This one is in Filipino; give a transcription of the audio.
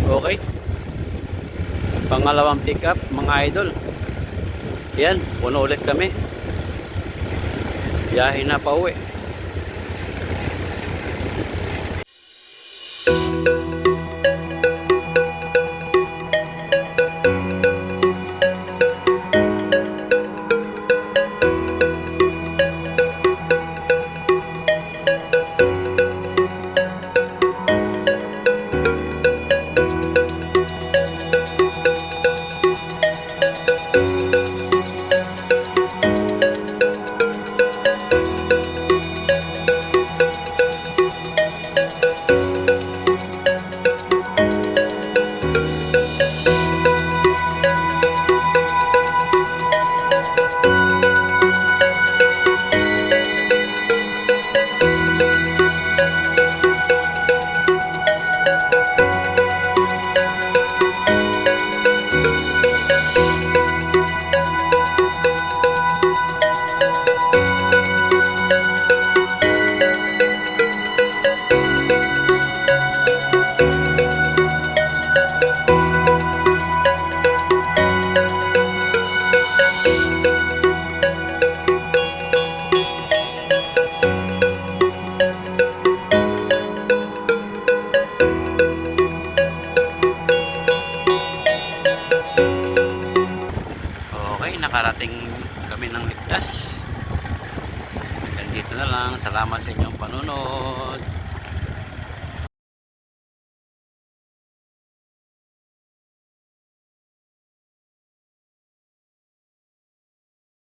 Okay. Pangalawang pick up mga idol. Yan, puno ulit kami. Biyahe na pa uwi. Nakarating kami ng ligtas. Hanggang dito na lang. Salamat sa inyong panunod.